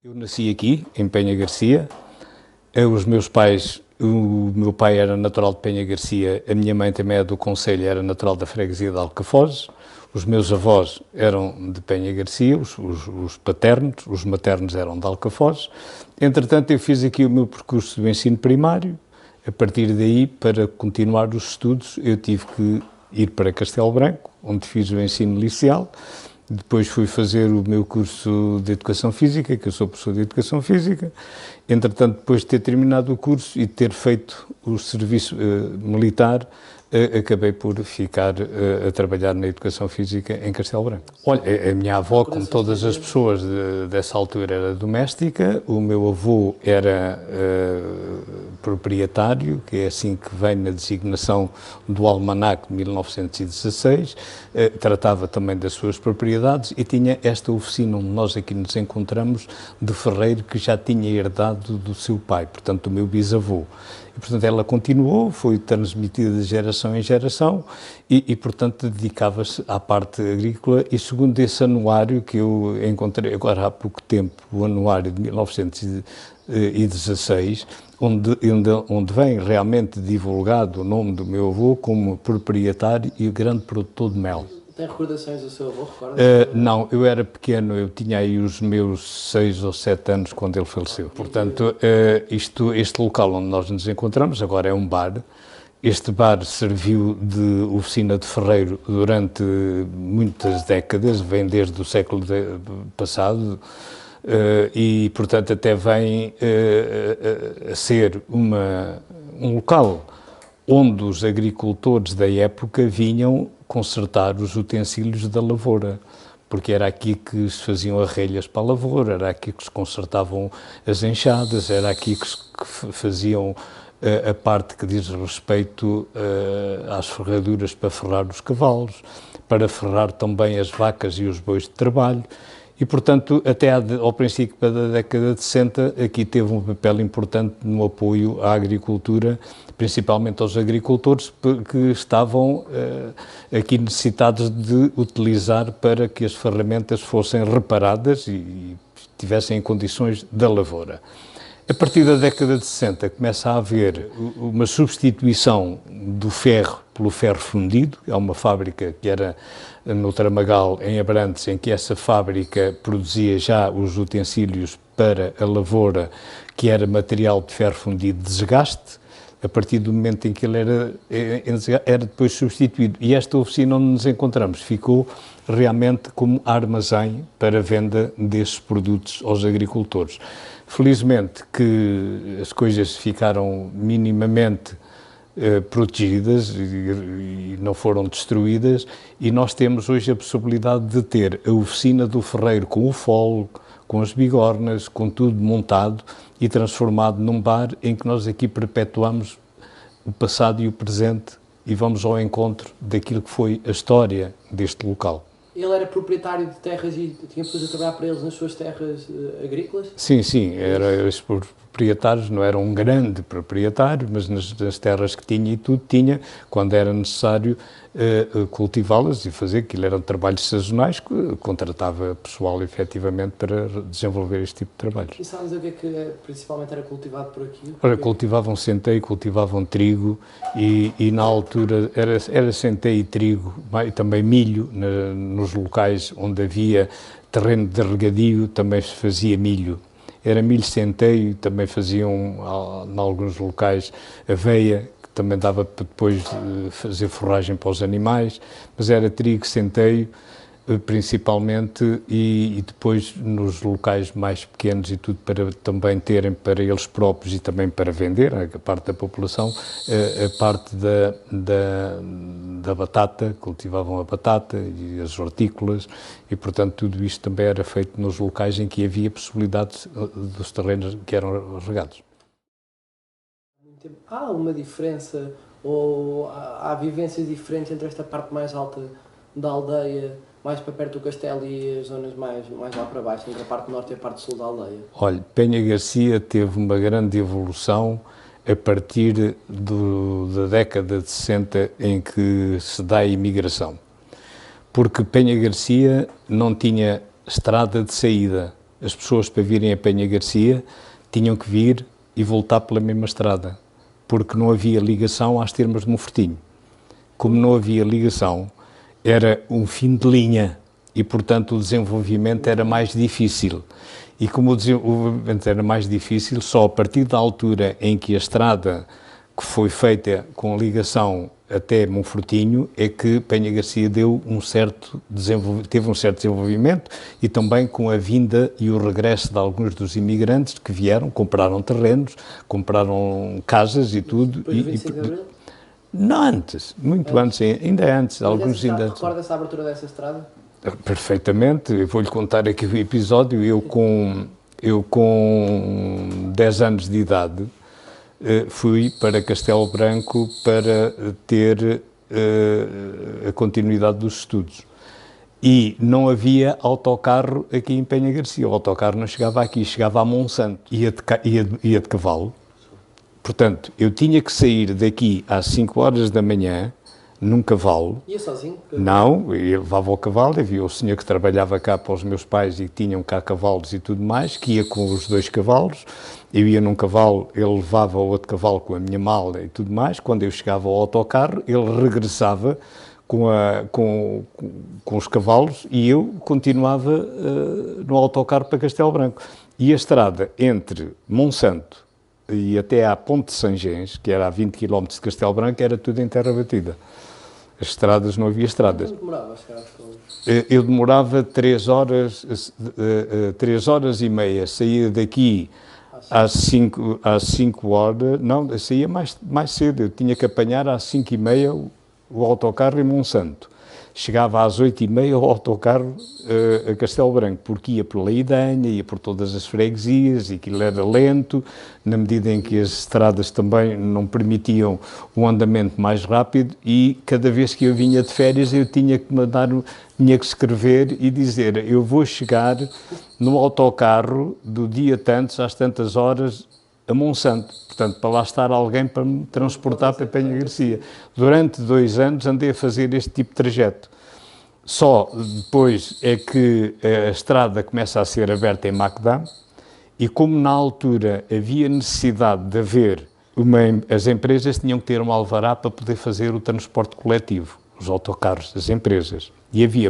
Eu nasci aqui, em Penha Garcia. Os meus pais, o meu pai era natural de Penha Garcia, a minha mãe também é do concelho, era natural da freguesia de Alcafoz. Os meus avós eram de Penha Garcia, os paternos, os maternos eram de Alcafoz. Entretanto, eu fiz aqui o meu percurso do ensino primário. A partir daí, para continuar os estudos, eu tive que ir para Castelo Branco, onde fiz o ensino liceal. Depois fui fazer o meu curso de Educação Física, que eu sou professor de Educação Física. Entretanto, depois de ter terminado o curso e ter feito o serviço militar, acabei por ficar a trabalhar na Educação Física em Castelo Branco. Olha, a minha avó, como todas as pessoas dessa altura, era doméstica. O meu avô era proprietário, que é assim que vem na designação do Almanaque de 1916, tratava também das suas propriedades e tinha esta oficina onde nós aqui nos encontramos de ferreiro que já tinha herdado do seu pai, portanto do meu bisavô. E, portanto, ela continuou, foi transmitida de geração em geração e portanto, dedicava-se à parte agrícola. E segundo esse anuário que eu encontrei agora há pouco tempo, o anuário de 1916, onde vem realmente divulgado o nome do meu avô como proprietário e grande produtor de mel. Tem recordações do seu avô, recorda? Não, eu era pequeno, eu tinha aí os meus 6 ou 7 anos quando ele faleceu. Portanto, este local onde nós nos encontramos agora é um bar. Este bar serviu de oficina de ferreiro durante muitas décadas, vem desde o século passado, e, portanto, até vem a ser um local onde os agricultores da época vinham consertar os utensílios da lavoura, porque era aqui que se faziam arrelhas para a lavoura, era aqui que se consertavam as enxadas, era aqui que faziam a parte que diz respeito às ferraduras para ferrar os cavalos, para ferrar também as vacas e os bois de trabalho. E, portanto, até ao princípio da década de 60, aqui teve um papel importante no apoio à agricultura, principalmente aos agricultores que estavam aqui necessitados de utilizar para que as ferramentas fossem reparadas e estivessem em condições da lavoura. A partir da década de 60 começa a haver uma substituição do ferro pelo ferro fundido. É uma fábrica que era no Tramagal, em Abrantes, em que essa fábrica produzia já os utensílios para a lavoura, que era material de ferro fundido de desgaste. A partir do momento em que ele era depois substituído. E esta oficina onde nos encontramos ficou realmente como armazém para a venda desses produtos aos agricultores. Felizmente que as coisas ficaram minimamente protegidas e não foram destruídas, e nós temos hoje a possibilidade de ter a oficina do ferreiro com o folo, com as bigornas, com tudo montado e transformado num bar em que nós aqui perpetuamos o passado e o presente e vamos ao encontro daquilo que foi a história deste local. Ele era proprietário de terras e tinha pessoas a trabalhar para eles nas suas terras agrícolas? Sim, eram os proprietários, não era um grande proprietário, mas nas terras que tinha e tudo tinha, quando era necessário cultivá-las e fazer, aquilo eram trabalhos sazonais, que contratava pessoal efetivamente para desenvolver este tipo de trabalhos. E sabes o que é que principalmente era cultivado por aqui? Ora, cultivavam centeio, cultivavam trigo e na altura era centeio e trigo, e também milho, nos locais onde havia terreno de regadio também se fazia milho. Era milho centeio, também faziam em alguns locais aveia, que também dava para depois fazer forragem para os animais, mas era trigo, centeio, principalmente, e depois nos locais mais pequenos e tudo para também terem para eles próprios e também para vender, a parte da população, a parte da batata, cultivavam a batata e as hortícolas e, portanto, tudo isto também era feito nos locais em que havia possibilidade dos terrenos que eram regados. Há uma diferença ou há vivências diferentes entre esta parte mais alta da aldeia, mais para perto do castelo, e as zonas mais lá para baixo, entre a parte norte e a parte sul da aldeia? Olha, Penha Garcia teve uma grande evolução a partir da década de 60, em que se dá a imigração. Porque Penha Garcia não tinha estrada de saída. as pessoas para virem a Penha Garcia tinham que vir e voltar pela mesma estrada, porque não havia ligação às termas de Monfortinho. Como não havia ligação, era um fim de linha e, portanto, o desenvolvimento era mais difícil. E como o desenvolvimento era mais difícil, só a partir da altura em que a estrada que foi feita com ligação até Monfortinho é que Penha Garcia teve um certo desenvolvimento, e também com a vinda e o regresso de alguns dos imigrantes que vieram, compraram terrenos, compraram casas e tudo. Depois do 25 de Abril? Não, antes, muito antes, ainda antes, alguns ainda antes. Recorda-se a abertura dessa estrada? Perfeitamente, eu vou-lhe contar aqui o episódio. Eu com 10 anos de idade, fui para Castelo Branco para ter a continuidade dos estudos. E não havia autocarro aqui em Penha Garcia. O autocarro não chegava aqui, chegava a Monsanto. Ia de cavalo. Portanto, eu tinha que sair daqui às 5 horas da manhã, num cavalo. Ia sozinho? Não, eu levava o cavalo, havia o senhor que trabalhava cá para os meus pais e que tinham cá cavalos e tudo mais, que ia com os 2 cavalos. Eu ia num cavalo, ele levava o outro cavalo com a minha mala e tudo mais. Quando eu chegava ao autocarro, ele regressava com os cavalos e eu continuava no autocarro para Castelo Branco. E a estrada entre Monsanto e até à Ponte de Sangens, que era a 20 km de Castelo Branco, era tudo em terra batida. As estradas, não havia estradas. Quanto demorava a chegar às escolas? Eu demorava 3 horas e meia. Saía daqui às 5 horas. Não, eu saía mais cedo. Eu tinha que apanhar às 5h30 o autocarro em Monsanto. Chegava às 8h30 o autocarro a Castelo Branco, porque ia pela Idanha, ia por todas as freguesias, e aquilo era lento, na medida em que as estradas também não permitiam um andamento mais rápido, e cada vez que eu vinha de férias eu tinha que escrever e dizer: eu vou chegar no autocarro do dia tantos, às tantas horas, a Monsanto. Portanto, para lá estar alguém para me transportar para Penha Garcia. Durante 2 anos andei a fazer este tipo de trajeto. Só depois é que a estrada começa a ser aberta em Macdam, e como na altura havia necessidade de haver as empresas tinham que ter um alvará para poder fazer o transporte coletivo, os autocarros das empresas. E havia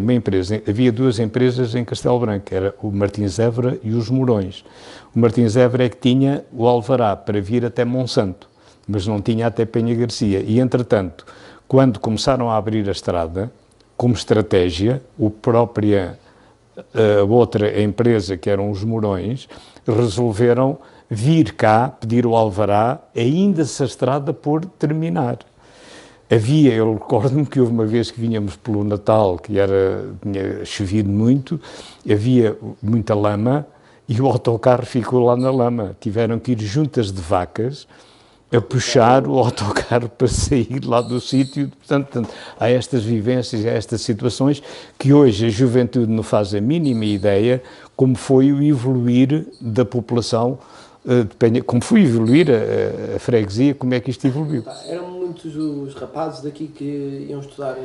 2 empresas em Castelo Branco, era o Martins Évora e os Mourões. O Martins Évora é que tinha o alvará para vir até Monsanto, mas não tinha até Penha Garcia. E, entretanto, quando começaram a abrir a estrada, como estratégia, a outra empresa, que eram os Mourões, resolveram vir cá pedir o alvará, ainda se a estrada por terminar. Eu recordo-me que houve uma vez que vinhamos pelo Natal, tinha chovido muito, havia muita lama e o autocarro ficou lá na lama. Tiveram que ir juntas de vacas a puxar o autocarro para sair lá do sítio. Portanto, há estas vivências, há estas situações que hoje a juventude não faz a mínima ideia como foi o evoluir da população de Penha, como foi evoluir a freguesia, como é que isto evoluiu. Eram muitos os rapazes daqui que iam estudar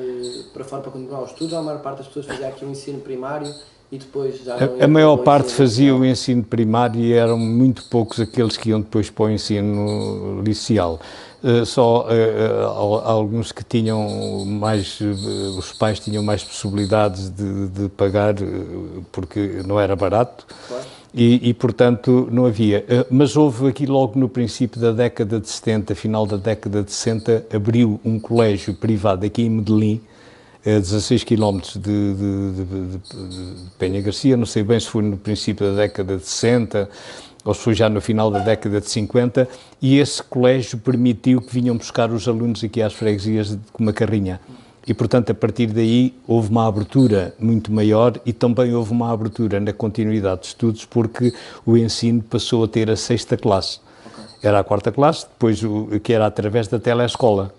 para fora para continuar os estudos, a maior parte das pessoas fazia aqui um ensino primário e depois já não a maior parte fazia o ensino primário e eram muito poucos aqueles que iam depois para o ensino liceal. Só alguns que tinham mais, os pais tinham mais possibilidades de pagar, porque não era barato. Claro. E, portanto, não havia. Mas houve aqui logo no princípio da década de 70, final da década de 60, abriu um colégio privado aqui em Medellín, a 16 km de Penha Garcia. Não sei bem se foi no princípio da década de 60 ou se foi já no final da década de 50, e esse colégio permitiu que vinham buscar os alunos aqui às freguesias com uma carrinha. E, portanto, a partir daí houve uma abertura muito maior e também houve uma abertura na continuidade de estudos, porque o ensino passou a ter a 6ª classe. Okay. Era a 4ª classe, depois que era através da telescola.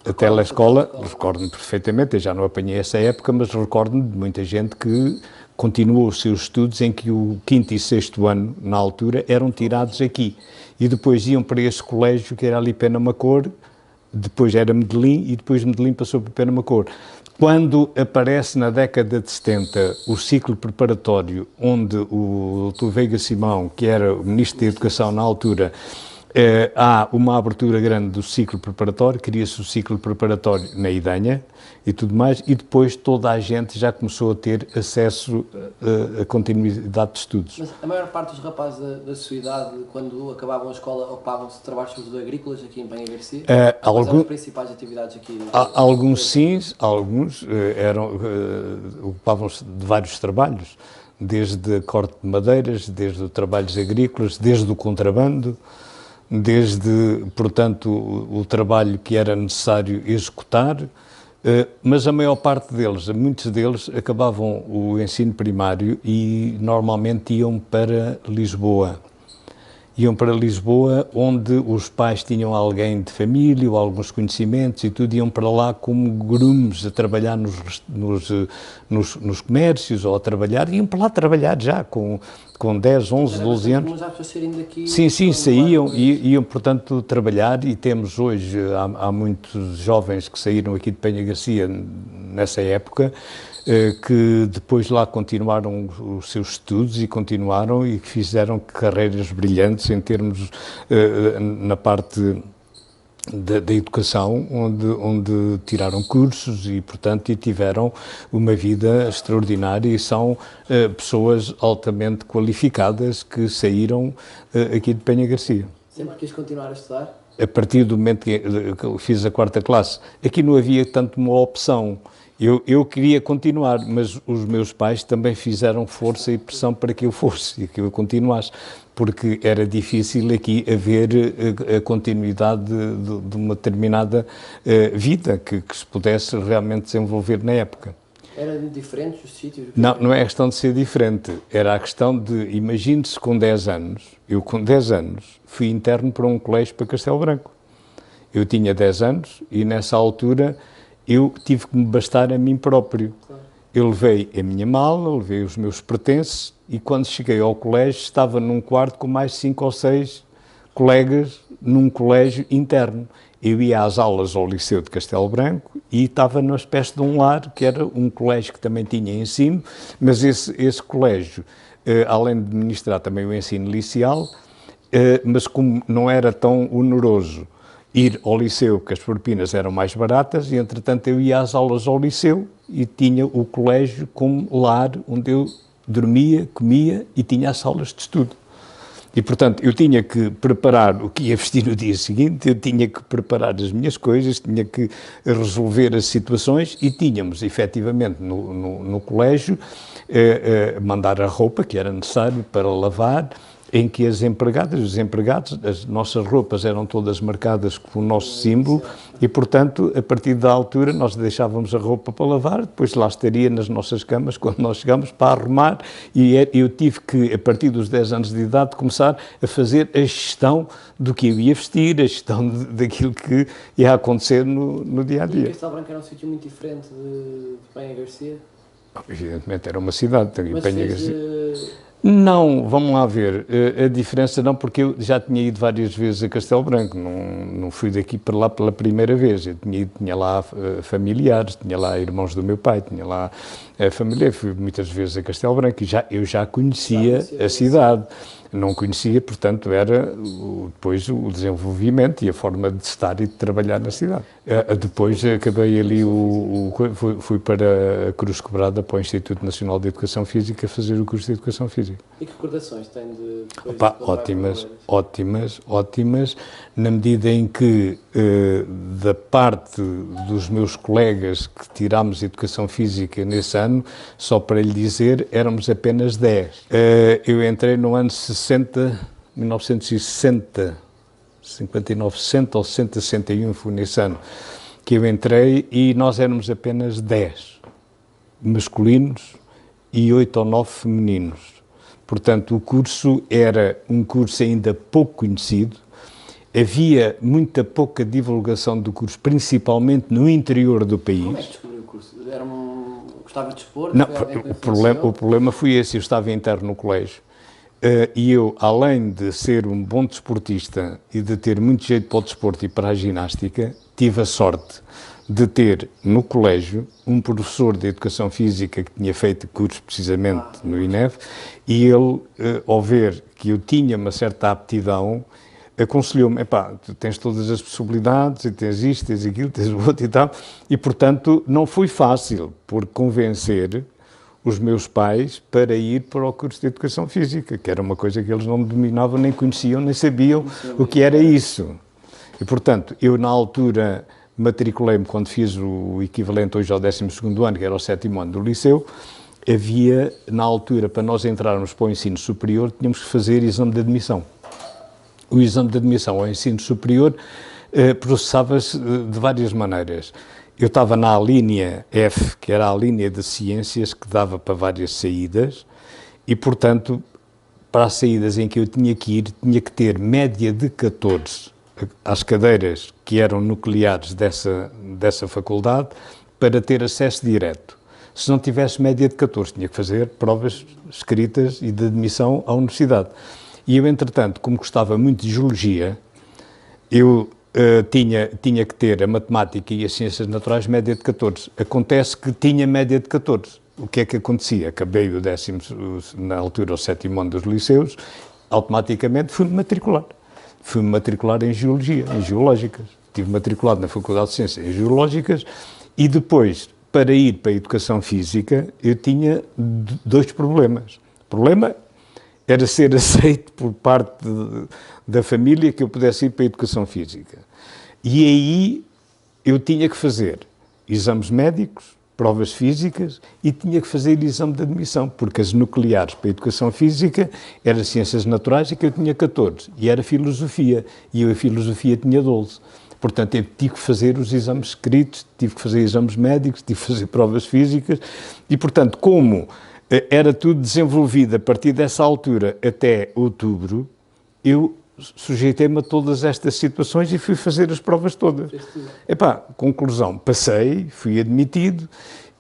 A telescola, recordo-me perfeitamente, eu já não apanhei essa época, mas recordo-me de muita gente que continuou os seus estudos em que o 5º e 6º ano, na altura, eram tirados aqui. E depois iam para esse colégio que era ali Penamacor, depois era Medellín e depois Medellín passou para Penamacor. Quando aparece na década de 70 o ciclo preparatório, onde o Dr. Veiga Simão, que era o Ministro da Educação na altura, há uma abertura grande do ciclo preparatório, cria-se o ciclo preparatório na Idenha e tudo mais, e depois toda a gente já começou a ter acesso a continuidade de estudos. Mas a maior parte dos rapazes da sua idade, quando acabavam a escola, ocupavam-se de trabalhos agrícolas aqui em Penha Garcia? Quais eram as principais atividades aqui? Alguns sim, alguns ocupavam-se de vários trabalhos, desde a corte de madeiras, desde trabalhos agrícolas, desde o contrabando, desde, portanto, o trabalho que era necessário executar, mas a maior parte deles, muitos deles, acabavam o ensino primário e normalmente iam para Lisboa. Iam para Lisboa, onde os pais tinham alguém de família ou alguns conhecimentos e tudo, iam para lá como grumes a trabalhar nos comércios ou a trabalhar, iam para lá trabalhar já com 10, 11, 12 anos. Mas há pessoas saírem daqui... Sim, saíam e iam, portanto, trabalhar e temos hoje, há muitos jovens que saíram aqui de Penha Garcia nessa época, que depois lá continuaram os seus estudos e continuaram e que fizeram carreiras brilhantes em termos, na parte da educação, onde tiraram cursos e, portanto, tiveram uma vida extraordinária e são pessoas altamente qualificadas que saíram aqui de Penha Garcia. Sempre quis continuar a estudar? A partir do momento que eu fiz a 4ª classe, aqui não havia tanto uma opção. Eu queria continuar, mas os meus pais também fizeram força e pressão para que eu fosse e que eu continuasse, porque era difícil aqui haver a continuidade de uma determinada vida que se pudesse realmente desenvolver na época. Eram diferentes os sítios? Não é a questão de ser diferente, era a questão de, imagine-se com 10 anos, eu com 10 anos fui interno para um colégio para Castelo Branco. Eu tinha 10 anos e nessa altura eu tive que me bastar a mim próprio. Claro. Eu levei a minha mala, levei os meus pertences e quando cheguei ao colégio estava num quarto com mais 5 ou 6 colegas num colégio interno. Eu ia às aulas ao Liceu de Castelo Branco e estava numa espécie de um lar, que era um colégio que também tinha ensino, mas esse colégio, além de ministrar também o ensino liceal, mas como não era tão oneroso ir ao liceu, que as propinas eram mais baratas, e entretanto eu ia às aulas ao liceu e tinha o colégio como lar onde eu dormia, comia e tinha as aulas de estudo. E portanto eu tinha que preparar o que ia vestir no dia seguinte, eu tinha que preparar as minhas coisas, tinha que resolver as situações e tínhamos efetivamente no colégio mandar a roupa que era necessário para lavar, em que as empregadas, os empregados, as nossas roupas eram todas marcadas com o nosso símbolo e, portanto, a partir da altura nós deixávamos a roupa para lavar, depois lá estaria nas nossas camas quando nós chegámos para arrumar e eu tive que, a partir dos 10 anos de idade, começar a fazer a gestão do que eu ia vestir, a gestão daquilo que ia acontecer no dia-a-dia. E Castelo Branco era um sítio muito diferente de Penha Garcia? Evidentemente era uma cidade, Penha Garcia. Não, vamos lá ver, a diferença não, porque eu já tinha ido várias vezes a Castelo Branco, não fui daqui para lá pela primeira vez, eu tinha lá familiares, tinha lá irmãos do meu pai, tinha lá a família, fui muitas vezes a Castelo Branco e eu já conhecia a cidade, não conhecia, portanto era depois o desenvolvimento e a forma de estar e de trabalhar na cidade. Depois acabei ali, fui para a Cruz Quebrada, para o Instituto Nacional de Educação Física, fazer o curso de Educação Física. E que recordações tem de... Ótimas, na medida em que da parte dos meus colegas que tirámos Educação Física nesse ano, só para lhe dizer, éramos apenas 10. Eu entrei no ano 1960, 59, 60 ou 60, 61, foi nesse ano que eu entrei e nós éramos apenas 10 masculinos e 8 ou 9 femininos. Portanto, o curso era um curso ainda pouco conhecido, havia muita pouca divulgação do curso, principalmente no interior do país. Como é que descobriu o curso? Gostava de expor? Não, o problema foi esse, eu estava interno no colégio e eu, além de ser um bom desportista e de ter muito jeito para o desporto e para a ginástica, tive a sorte de ter no colégio um professor de Educação Física que tinha feito curso precisamente no INEF, e ele, ao ver que eu tinha uma certa aptidão, aconselhou-me: epá, tu tens todas as possibilidades, e tens isto, tens aquilo, tens o outro e tal, e portanto não foi fácil por convencer os meus pais para ir para o curso de Educação Física, que era uma coisa que eles não dominavam, nem conheciam, nem sabiam o que era isso. E portanto, eu na altura matriculei-me, quando fiz o equivalente hoje ao 12º ano, que era o 7º ano do liceu. Havia, na altura, para nós entrarmos para o ensino superior, tínhamos que fazer exame de admissão. O exame de admissão ao ensino superior processava-se de várias maneiras. Eu estava na linha F, que era a linha de ciências, que dava para várias saídas, e, portanto, para as saídas em que eu tinha que ir, tinha que ter média de 14 às cadeiras que eram nucleares dessa faculdade, para ter acesso direto. Se não tivesse média de 14, tinha que fazer provas escritas e de admissão à universidade. E eu, entretanto, como gostava muito de geologia, eu tinha que ter a matemática e as ciências naturais média de 14. Acontece que tinha média de 14. O que é que acontecia? Acabei o 10º, na altura, o 7º ano dos liceus, automaticamente fui-me matricular. Fui-me matricular em geologia, em geológicas. Estive matriculado na Faculdade de Ciências em Geológicas, e depois, para ir para a Educação Física, eu tinha dois problemas. O problema era ser aceito por parte da família que eu pudesse ir para a Educação Física. E aí eu tinha que fazer exames médicos, provas físicas, e tinha que fazer exame de admissão, porque as nucleares para a Educação Física eram Ciências Naturais, e que eu tinha 14, e era Filosofia, e eu a Filosofia tinha 12. Portanto, eu tive que fazer os exames escritos, tive que fazer exames médicos, tive que fazer provas físicas, e, portanto, como era tudo desenvolvido a partir dessa altura até outubro, eu sujeitei-me a todas estas situações e fui fazer as provas todas. Epá, conclusão, passei, fui admitido,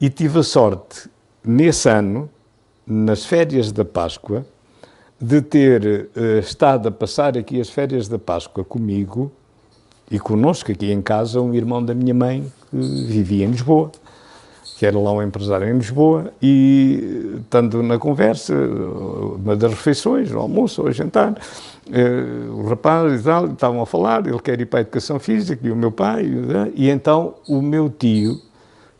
e tive a sorte, nesse ano, nas férias da Páscoa, de ter estado a passar aqui as férias da Páscoa comigo e connosco aqui em casa um irmão da minha mãe que vivia em Lisboa, que era lá um empresário em Lisboa, e estando na conversa, uma das refeições, o almoço ou o jantar, o rapaz e tal, estavam a falar, ele quer ir para a Educação Física, e o meu pai, e então o meu tio,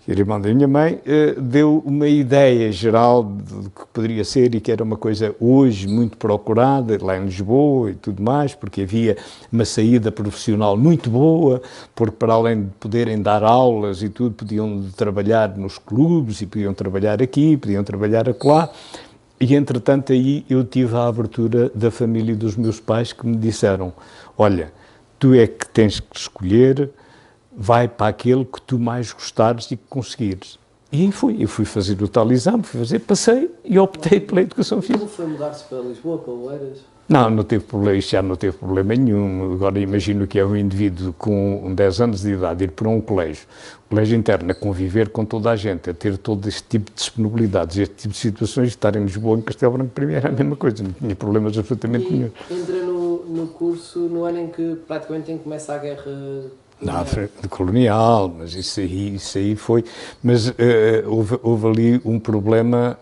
que era irmão da minha mãe, deu uma ideia geral do que poderia ser, e que era uma coisa hoje muito procurada lá em Lisboa e tudo mais, porque havia uma saída profissional muito boa, porque para além de poderem dar aulas e tudo, podiam trabalhar nos clubes, e podiam trabalhar aqui, podiam trabalhar acolá. E, entretanto, aí eu tive a abertura da família e dos meus pais, que me disseram: olha, tu é que tens que escolher, vai para aquele que tu mais gostares e que conseguires. E aí fui. Eu fui fazer o tal exame, passei e optei pela Educação Física. Como foi mudar-se para Lisboa, para Oeiras? Não teve problema, isto já não teve problema nenhum. Agora imagino que é um indivíduo com 10 anos de idade ir para um colégio interno, a conviver com toda a gente, a ter todo este tipo de disponibilidades, este tipo de situações, estar em Lisboa, em Castelo Branco, para mim era a mesma coisa, não tinha problemas absolutamente nenhum. Entra no curso no ano em que praticamente começa a guerra colonial, mas isso aí foi. Mas houve ali um problema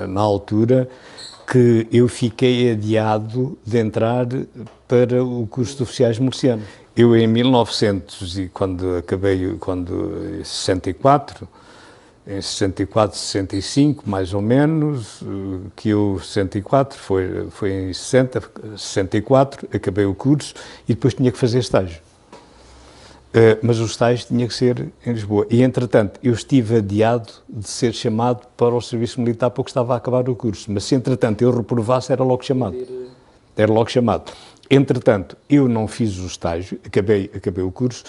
na altura, que eu fiquei adiado de entrar para o curso de oficiais milicianos. Eu, em 1900, e quando acabei, em 64, 65, mais ou menos, que eu, 64, foi em 64, acabei o curso, e depois tinha que fazer estágio. Mas o estágio tinha que ser em Lisboa. E, entretanto, eu estive adiado de ser chamado para o serviço militar, porque estava a acabar o curso. Mas se, entretanto, eu reprovasse, era logo chamado. Entretanto, eu não fiz o estágio, acabei o curso,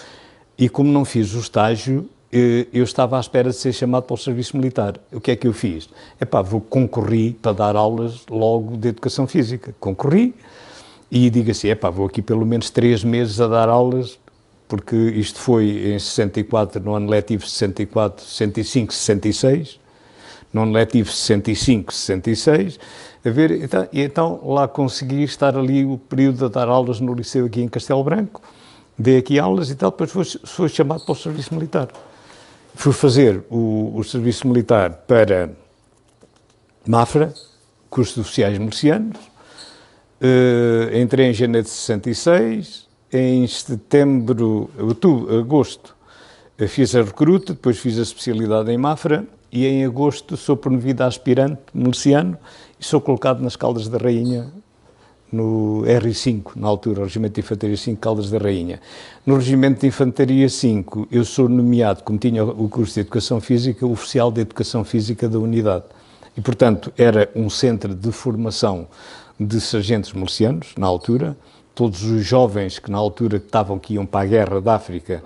e como não fiz o estágio, eu estava à espera de ser chamado para o serviço militar. O que é que eu fiz? Concorri para dar aulas logo de Educação Física. Concorri e digo assim, vou aqui pelo menos 3 meses a dar aulas, porque isto foi em 64, no ano letivo 64, 65, 66, no ano letivo 65, 66, então lá consegui estar ali o período a dar aulas no liceu aqui em Castelo Branco, dei aqui aulas e tal, depois fui chamado para o serviço militar. Fui fazer o serviço militar para Mafra, curso de oficiais milicianos, entrei em janeiro de 66, em setembro, outubro, agosto, fiz a recruta, depois fiz a especialidade em Mafra e em agosto sou promovido a aspirante miliciano e sou colocado nas Caldas da Rainha, no R5, na altura, o Regimento de Infantaria 5, Caldas da Rainha. No Regimento de Infantaria 5, eu sou nomeado, como tinha o curso de Educação Física, oficial de Educação Física da unidade. E, portanto, era um centro de formação de sargentos milicianos, na altura. Todos os jovens que, na altura, que iam para a Guerra da África,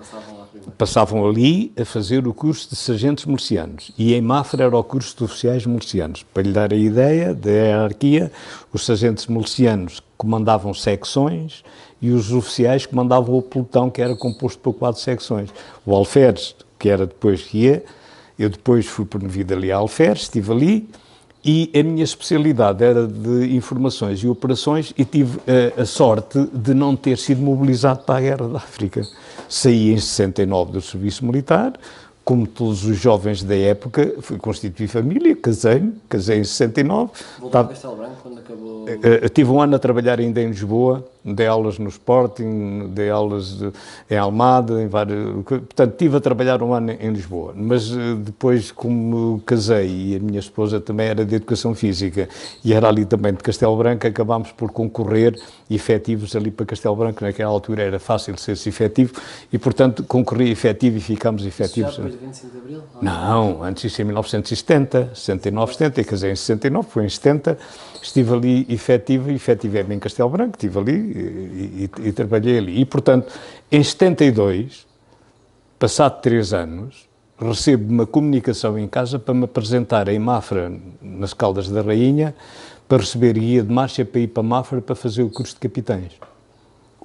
passavam ali a fazer o curso de sargentos milicianos. E em Mafra era o curso de oficiais milicianos. Para lhe dar a ideia da hierarquia, os sargentos milicianos comandavam secções e os oficiais comandavam o pelotão, que era composto por 4 secções. O alferes, que era depois que ia, eu depois fui promovido ali a alferes, estive ali, e a minha especialidade era de informações e operações e tive a sorte de não ter sido mobilizado para a Guerra da África. Saí em 69 do serviço militar, como todos os jovens da época, fui constituir família, casei em 69. Voltou a Castelo Branco quando acabou? Tive um ano a trabalhar ainda em Lisboa, dei aulas no Sporting, dei aulas em Almada, em vários... Portanto, estive a trabalhar um ano em Lisboa. Mas depois, como casei e a minha esposa também era de Educação Física e era ali também de Castelo Branco, acabámos por concorrer efetivos ali para Castelo Branco. Naquela altura era fácil ser-se efetivo e, portanto, concorri efetivo e ficámos efetivos. Já depois de 25 de Abril? Não, antes disso em 1970, 69, 70, eu casei em 69, foi em 70, estive ali efetivei-me em Castelo Branco, estive ali e trabalhei ali. E, portanto, em 72, passado 3 anos, recebo uma comunicação em casa para me apresentar em Mafra, nas Caldas da Rainha, para receber guia de marcha para ir para Mafra para fazer o curso de capitães.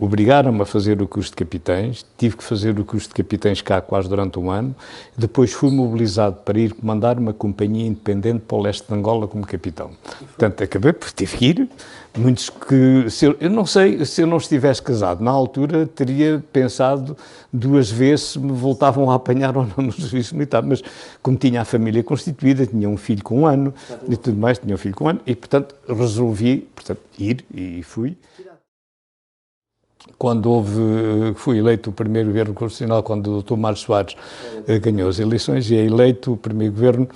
Obrigaram-me a fazer o curso de capitães, tive que fazer o curso de capitães cá quase durante um ano, depois fui mobilizado para ir comandar uma companhia independente para o leste de Angola como capitão. Portanto, acabei por ter que ir, muitos que, eu não sei, se eu não estivesse casado, na altura teria pensado 2 vezes se me voltavam a apanhar ou não no serviço militar, mas como tinha a família constituída, tinha um filho com 1 ano e tudo mais, tinha um filho com 1 ano, e portanto resolvi ir e fui. Quando fui eleito o primeiro governo constitucional, quando o Dr. Mário Soares ganhou as eleições e é eleito o primeiro governo,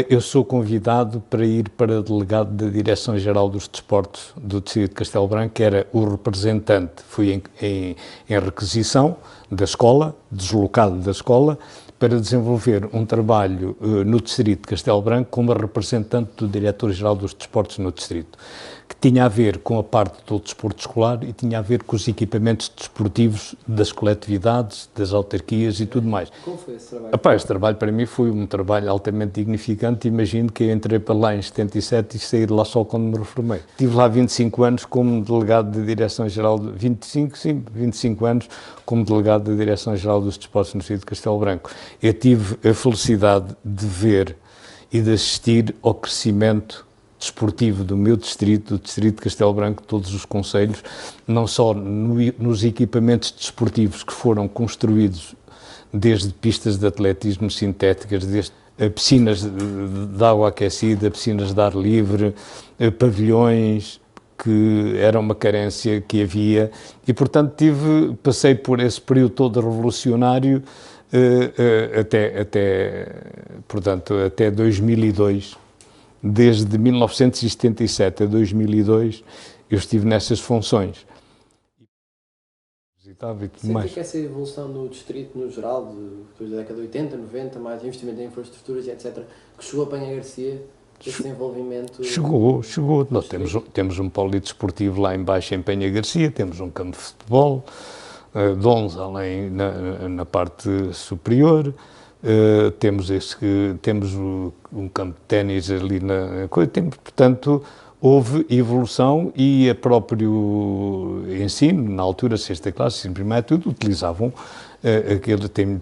eu sou convidado para ir para delegado da Direção-Geral dos Desportos do Distrito de Castelo Branco, que era o representante, fui em requisição da escola, deslocado da escola, para desenvolver um trabalho no Distrito de Castelo Branco como representante do Diretor-Geral dos Desportos no Distrito, que tinha a ver com a parte do desporto escolar e tinha a ver com os equipamentos desportivos das coletividades, das autarquias e tudo mais. Como foi esse trabalho? Esse trabalho para mim foi um trabalho altamente dignificante. Imagino que eu entrei para lá em 77 e saí de lá só quando me reformei. Estive lá 25 anos como delegado de Direção-Geral, 25 anos como delegado da Direção-Geral dos Desportos no Distrito de Castelo Branco. Eu tive a felicidade de ver e de assistir ao crescimento desportivo do meu distrito, do Distrito de Castelo Branco, todos os concelhos, não só nos equipamentos desportivos que foram construídos, desde pistas de atletismo sintéticas, desde piscinas de água aquecida, piscinas de ar livre, pavilhões, que era uma carência que havia, e portanto passei por esse período todo revolucionário até 2002. Desde 1977 a 2002 eu estive nessas funções. Sente que essa evolução no distrito, no geral, depois da década de 80, 90, mais investimento em infraestruturas e etc., que chegou a Penha Garcia, esse desenvolvimento... Chegou. Nós temos um polidesportivo lá embaixo em Penha Garcia, temos um campo de futebol, de 11 além na parte superior, temos um campo de ténis ali na coisa, portanto, houve evolução e a próprio ensino, na altura, 6ª classe, ensino primário, tudo, utilizavam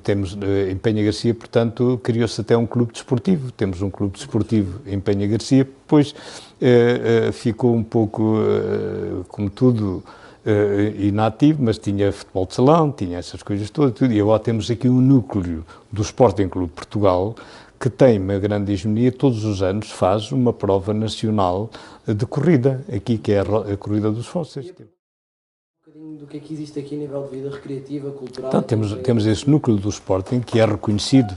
temos em Penha Garcia, portanto, criou-se até um clube desportivo, temos um clube desportivo em Penha Garcia, depois ficou um pouco, como tudo, inativo, mas tinha futebol de salão, tinha essas coisas todas, tudo. E agora temos aqui um núcleo do Sporting Clube de Portugal que tem uma grande hegemonia, todos os anos faz uma prova nacional de corrida, aqui que é a Corrida dos Fósseis. Um bocadinho do que é que existe aqui a nível de vida recreativa, cultural. Então, temos esse núcleo do Sporting que é reconhecido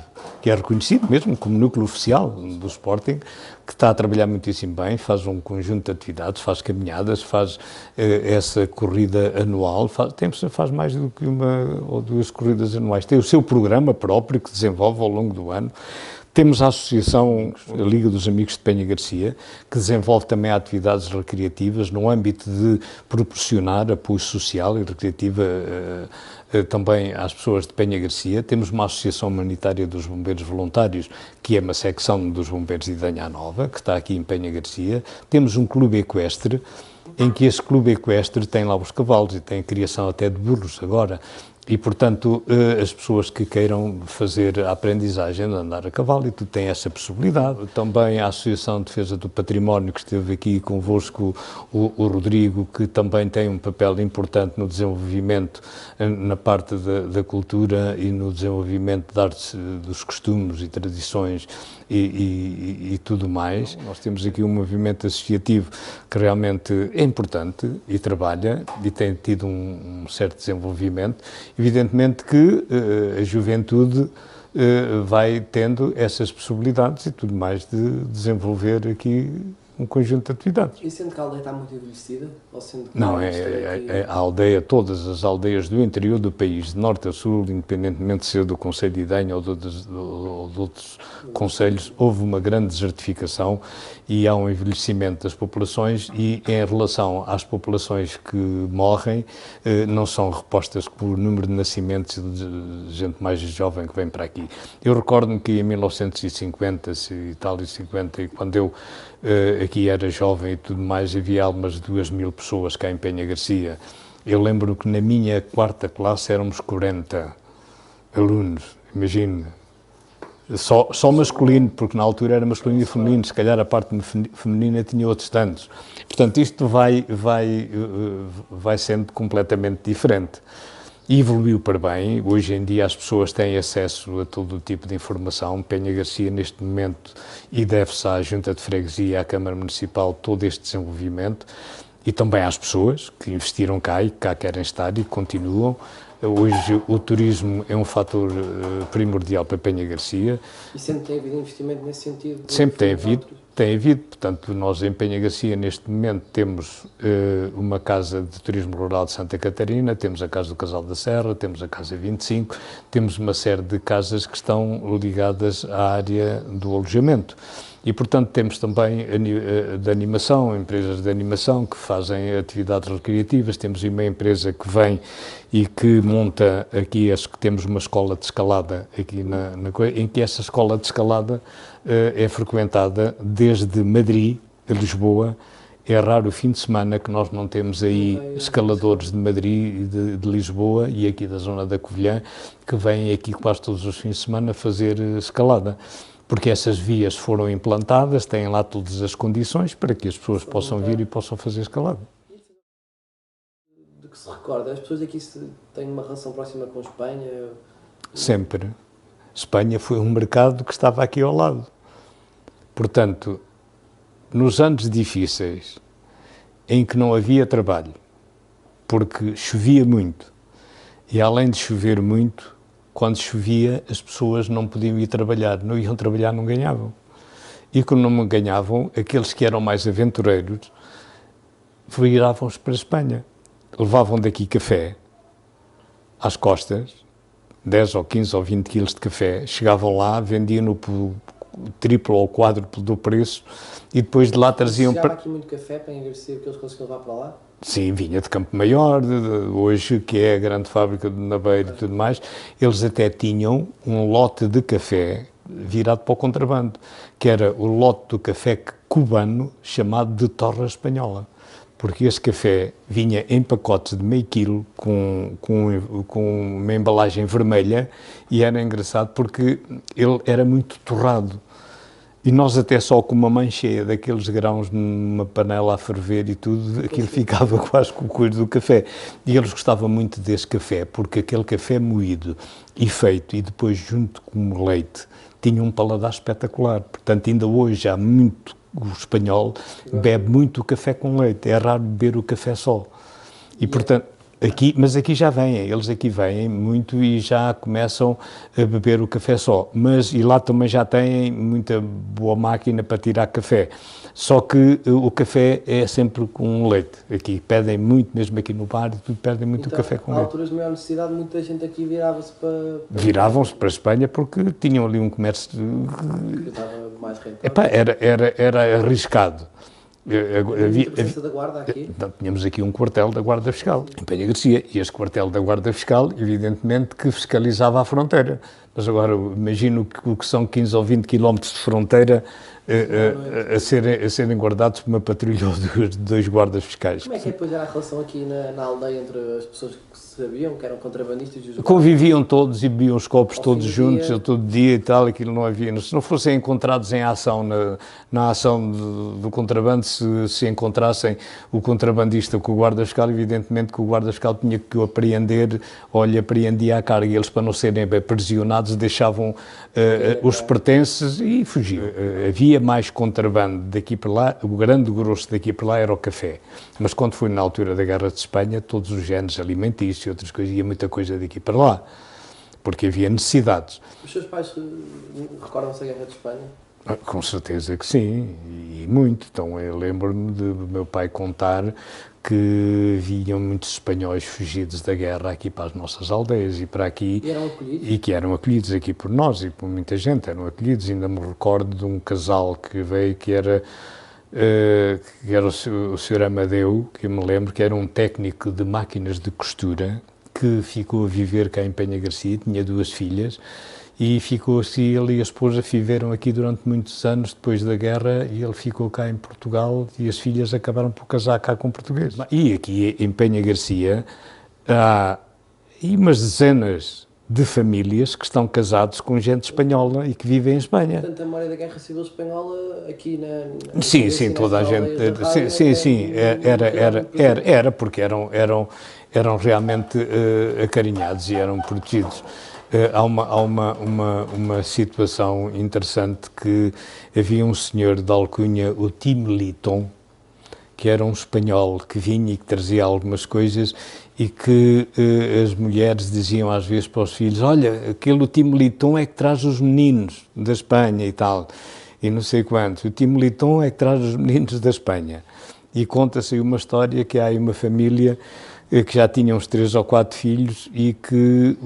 mesmo como núcleo oficial do Sporting, que está a trabalhar muitíssimo bem, faz um conjunto de atividades, faz caminhadas, faz essa corrida anual, faz mais do que uma ou duas corridas anuais. Tem o seu programa próprio que desenvolve ao longo do ano. Temos a Associação a Liga dos Amigos de Penha Garcia, que desenvolve também atividades recreativas no âmbito de proporcionar apoio social e recreativo também às pessoas de Penha Garcia. Temos uma Associação Humanitária dos Bombeiros Voluntários, que é uma secção dos Bombeiros de Idanha Nova, que está aqui em Penha Garcia. Temos um clube equestre, em que esse clube equestre tem lá os cavalos e tem a criação até de burros agora. E, portanto, as pessoas que queiram fazer a aprendizagem de andar a cavalo, e tu tens essa possibilidade. Também a Associação de Defesa do Património, que esteve aqui convosco, o Rodrigo, que também tem um papel importante no desenvolvimento, na parte da cultura e no desenvolvimento de artes, dos costumes e tradições e tudo mais. Nós temos aqui um movimento associativo que realmente é importante e trabalha e tem tido um certo desenvolvimento. Evidentemente que a juventude vai tendo essas possibilidades e tudo mais de desenvolver aqui um conjunto de atividades. E sendo que a aldeia está muito envelhecida? Ou sendo que não, a aldeia, todas as aldeias do interior do país, de norte a sul, independentemente de ser do Conselho de Idanha ou de outros conselhos, houve uma grande desertificação e há um envelhecimento das populações e em relação às populações que morrem, não são repostas por número de nascimentos de gente mais jovem que vem para aqui. Eu recordo-me que em 1950 e tal, quando eu aqui era jovem e tudo mais, havia algumas 2.000 pessoas cá em Penha Garcia. Eu lembro que na minha quarta classe éramos 40 alunos, imagine. Só masculino, porque na altura era masculino e feminino, se calhar a parte feminina tinha outros tantos. Portanto, isto vai sendo completamente diferente. E evoluiu para bem. Hoje em dia as pessoas têm acesso a todo o tipo de informação. Penha Garcia, neste momento, e deve-se à Junta de Freguesia e à Câmara Municipal todo este desenvolvimento, e também às pessoas que investiram cá e que cá querem estar e continuam. Hoje o turismo é um fator primordial para Penha Garcia. E sempre tem havido investimento nesse sentido? Sempre tem havido. Portanto, nós em Penha Garcia, neste momento, temos uma Casa de Turismo Rural de Santa Catarina, temos a Casa do Casal da Serra, temos a Casa 25, temos uma série de casas que estão ligadas à área do alojamento. E, portanto, temos também de animação, empresas de animação que fazem atividades recreativas. Temos uma empresa que vem e que monta aqui, temos uma escola de escalada aqui em que essa escola de escalada é frequentada desde Madrid a Lisboa. É raro o fim de semana que nós não temos aí escaladores de Madrid e de Lisboa e aqui da zona da Covilhã que vêm aqui quase todos os fins de semana fazer escalada. Porque essas vias foram implantadas, têm lá todas as condições para que as pessoas possam vir e possam fazer escalada. Do que se recorda, as pessoas aqui têm uma relação próxima com Espanha? Sempre. Espanha foi um mercado que estava aqui ao lado. Portanto, nos anos difíceis, em que não havia trabalho, porque chovia muito, e além de chover muito, quando chovia, as pessoas não podiam ir trabalhar, não iam trabalhar, não ganhavam. E quando não ganhavam, aqueles que eram mais aventureiros viravam-se para a Espanha. Levavam daqui café às costas, 10 ou 15 ou 20 quilos de café, chegavam lá, vendiam-no por triplo ou quádruplo do preço e depois de lá traziam... Chegava aqui muito café para engraçar que eles conseguiam levar para lá? Sim, vinha de Campo Maior, hoje, que é a grande fábrica de Naveiro e tudo mais. Eles até tinham um lote de café virado para o contrabando, que era o lote do café cubano chamado de torra espanhola. Porque esse café vinha em pacotes de meio quilo, com uma embalagem vermelha, e era engraçado porque ele era muito torrado. E nós até só com uma mancheia daqueles grãos numa panela a ferver e tudo, aquilo ficava quase com o coelho do café. E eles gostavam muito desse café, porque aquele café moído e feito, e depois junto com o leite, tinha um paladar espetacular. Portanto, ainda hoje há muito, o espanhol bebe muito o café com leite, é raro beber o café só. E, portanto, mas aqui já vêm, eles aqui vêm muito e já começam a beber o café só. E lá também já têm muita boa máquina para tirar café. Só que o café é sempre com leite. Aqui pedem muito, mesmo aqui no bar, pedem muito então, o café com leite. Em alturas de maior necessidade, muita gente aqui virava-se para... Viravam-se para a Espanha porque tinham ali um comércio... Que estava mais rentável. Epá, era arriscado. Havia presença da Guarda aqui? Então, tínhamos aqui um quartel da Guarda Fiscal, em Penha Garcia, e este quartel da Guarda Fiscal, evidentemente, que fiscalizava a fronteira. Mas agora, imagino o que são 15 ou 20 quilómetros de fronteira a serem guardados por uma patrulha ou de dois guardas fiscais. Como é que depois era a relação aqui na aldeia entre as pessoas que sabiam que eram contrabandistas e os guardas? Conviviam todos e bebiam os copos todos juntos, todo dia e tal, aquilo não havia. Se não fossem encontrados em ação, na ação do contrabando, se encontrassem o contrabandista com o guarda fiscal, evidentemente que o guarda fiscal tinha que o apreender, ou lhe apreendia a carga, e eles, para não serem aprisionados, deixavam os pertences e fugiam. Havia mais contrabando daqui para lá, o grande grosso daqui para lá era o café. Mas quando foi na altura da Guerra de Espanha, todos os géneros alimentícios e outras coisas, ia muita coisa daqui para lá, porque havia necessidades. Os seus pais recordam-se da Guerra de Espanha? Com certeza que sim, e muito. Então eu lembro-me do meu pai contar que vinham muitos espanhóis fugidos da guerra aqui para as nossas aldeias e para aqui. E eram acolhidos? E que eram acolhidos aqui por nós e por muita gente, eram acolhidos. Ainda me recordo de um casal que veio, que era o Sr. Amadeu, que eu me lembro que era um técnico de máquinas de costura, que ficou a viver cá em Penha Garcia, tinha 2 filhas, e ficou assim, ele e a esposa viveram aqui durante muitos anos depois da guerra, e ele ficou cá em Portugal e as filhas acabaram por casar cá com portugueses. E aqui em Penha Garcia há umas dezenas de famílias que estão casados com gente espanhola e que vivem em Espanha. Portanto, a memória da Guerra Civil Espanhola aqui na Sim, toda a gente, sim, era porque eram realmente acarinhados e eram protegidos. Há uma situação interessante, que havia um senhor de alcunha, o Tim Liton, que era um espanhol que vinha e que trazia algumas coisas, e que as mulheres diziam às vezes para os filhos: olha, aquele Tim Liton é que traz os meninos da Espanha e tal, e não sei quantos, o Tim Liton é que traz os meninos da Espanha. E conta-se uma história que há aí uma família que já tinha uns 3 ou 4 filhos, e que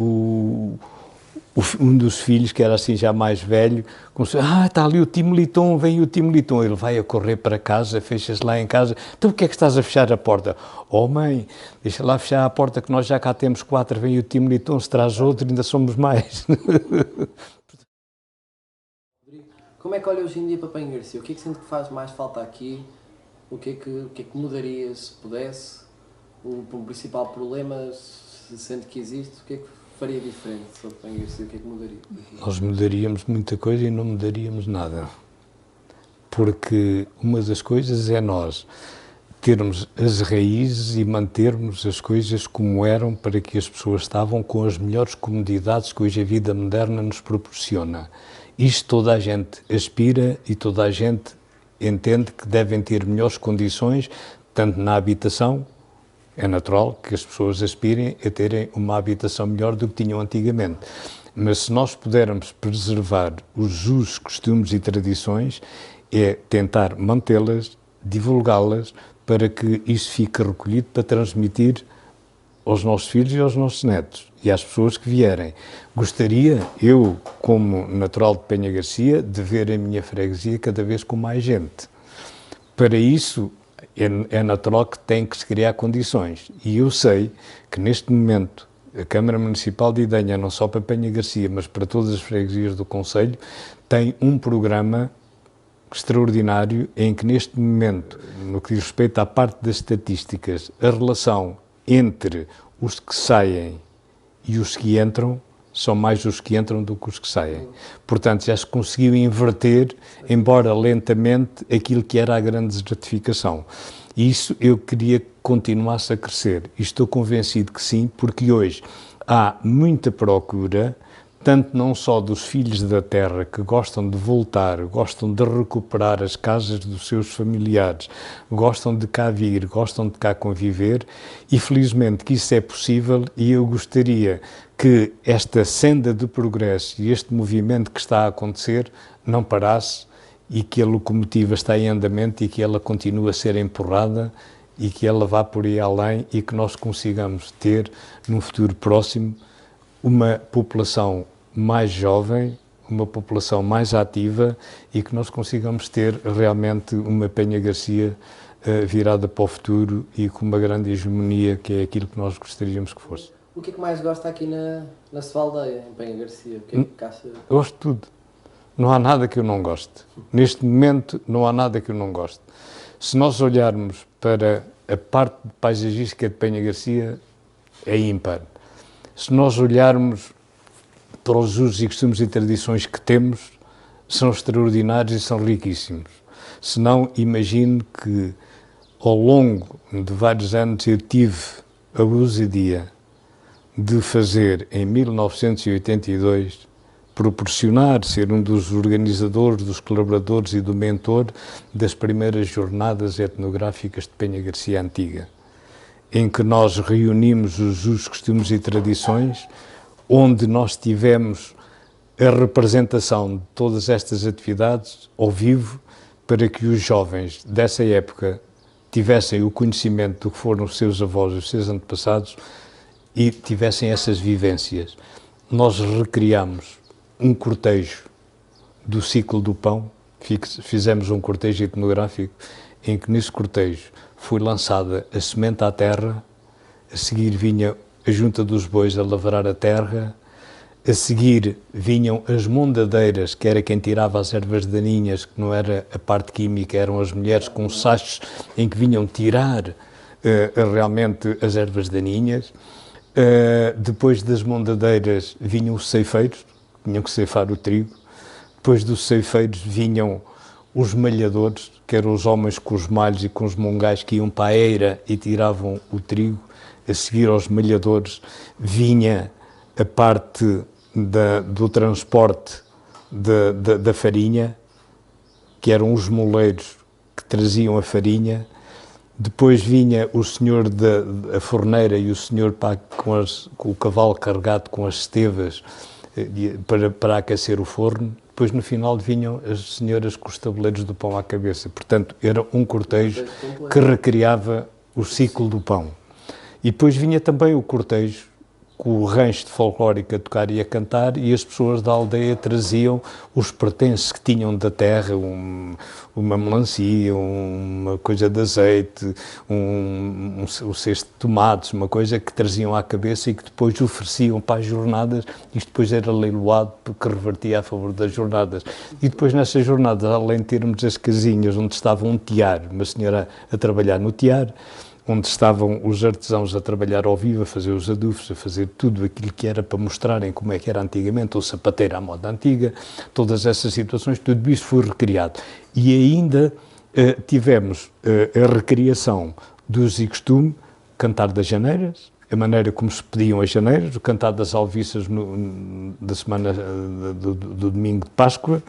um dos filhos, que era assim já mais velho, começou: está ali o Tim Liton, vem o Tim Liton. Ele vai a correr para casa, fecha-se lá em casa: então, o que é que estás a fechar a porta? Oh mãe, deixa lá fechar a porta, que nós já cá temos 4, vem o Tim Liton, se traz outro ainda somos mais. Como é que olha hoje em dia para Penha Garcia? O que é que sente que faz mais falta aqui? O que é que mudaria se pudesse? O principal problema, se sente que existe, o que é que faria diferente sobre Penha Garcia? O que é que mudaria? Nós mudaríamos muita coisa e não mudaríamos nada. Porque uma das coisas é nós termos as raízes e mantermos as coisas como eram, para que as pessoas estavam com as melhores comodidades que hoje a vida moderna nos proporciona. Isto toda a gente aspira e toda a gente entende que devem ter melhores condições, tanto na habitação. É natural que as pessoas aspirem a terem uma habitação melhor do que tinham antigamente. Mas se nós pudermos preservar os usos, costumes e tradições, é tentar mantê-las, divulgá-las, para que isso fique recolhido para transmitir aos nossos filhos e aos nossos netos e às pessoas que vierem. Gostaria, eu, como natural de Penha Garcia, de ver a minha freguesia cada vez com mais gente. Para isso, é natural que tem que se criar condições. E eu sei que, neste momento, a Câmara Municipal de Idenha, não só para Penha Garcia, mas para todas as freguesias do concelho, tem um programa extraordinário em que, neste momento, no que diz respeito à parte das estatísticas, a relação entre os que saem e os que entram São mais os que entram do que os que saem. Portanto, já se conseguiu inverter, embora lentamente, aquilo que era a grande desertificação. E isso eu queria que continuasse a crescer. E estou convencido que sim, porque hoje há muita procura, tanto não só dos filhos da terra que gostam de voltar, gostam de recuperar as casas dos seus familiares, gostam de cá vir, gostam de cá conviver, e felizmente que isso é possível, e eu gostaria que esta senda de progresso e este movimento que está a acontecer não parasse, e que a locomotiva está em andamento e que ela continue a ser empurrada e que ela vá por aí além, e que nós consigamos ter, num futuro próximo, uma população mais jovem, uma população mais ativa, e que nós consigamos ter realmente uma Penha Garcia virada para o futuro e com uma grande hegemonia, que é aquilo que nós gostaríamos que fosse. O que é que mais gosta aqui na sua aldeia, em Penha Garcia? O que é que acha? Eu gosto de tudo. Não há nada que eu não goste. Neste momento, não há nada que eu não goste. Se nós olharmos para a parte paisagística de Penha Garcia, é ímpar. Se nós olharmos para os usos e costumes e tradições que temos, são extraordinários e são riquíssimos. Se não, imagino que ao longo de vários anos eu tive a ousadia de fazer, em 1982, proporcionar, ser um dos organizadores, dos colaboradores e do mentor das primeiras jornadas etnográficas de Penha Garcia Antiga, em que nós reunimos os usos, costumes e tradições, onde nós tivemos a representação de todas estas atividades ao vivo, para que os jovens dessa época tivessem o conhecimento do que foram os seus avós e os seus antepassados e tivessem essas vivências. Nós recriamos um cortejo do ciclo do pão, fizemos um cortejo etnográfico em que nesse cortejo foi lançada a semente à terra, a seguir vinha a junta dos bois a lavrar a terra, a seguir vinham as mondadeiras, que era quem tirava as ervas daninhas, que não era a parte química, eram as mulheres com sachos em que vinham tirar realmente as ervas daninhas. Depois das mondadeiras vinham os ceifeiros, que tinham que ceifar o trigo. Depois dos ceifeiros vinham os malhadores, que eram os homens com os malhos e com os mongais que iam para a eira e tiravam o trigo. A seguir aos malhadores vinha a parte do transporte da farinha, que eram os moleiros que traziam a farinha. Depois vinha o senhor da forneira e o senhor com o cavalo carregado com as estevas para aquecer o forno. Depois, no final, vinham as senhoras com os tabuleiros do pão à cabeça. Portanto, era um cortejo que recriava o ciclo do pão. E depois vinha também o cortejo com o rancho de folclórico a tocar e a cantar, e as pessoas da aldeia traziam os pertences que tinham da terra, uma melancia, uma coisa de azeite, um cesto de tomates, uma coisa que traziam à cabeça e que depois ofereciam para as jornadas. Isto depois era leiloado, porque revertia a favor das jornadas. E depois nessas jornadas, além de termos as casinhas onde estava um tiar, uma senhora a trabalhar no tiar, onde estavam os artesãos a trabalhar ao vivo, a fazer os adufos, a fazer tudo aquilo que era para mostrarem como é que era antigamente, o sapateiro à moda antiga, todas essas situações, tudo isso foi recriado. E ainda tivemos a recriação do uso e costume, cantar das janeiras, a maneira como se pediam as janeiras, o cantar das alviças da semana do domingo de Páscoa,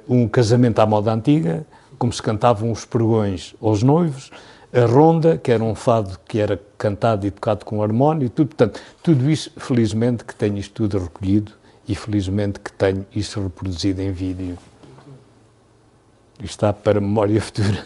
um casamento à moda antiga, como se cantavam os pregões aos noivos, a ronda, que era um fado que era cantado e tocado com harmónio, tudo. Portanto, tudo isso, felizmente que tenho isto tudo recolhido e felizmente que tenho isso reproduzido em vídeo. Isto está para memória futura.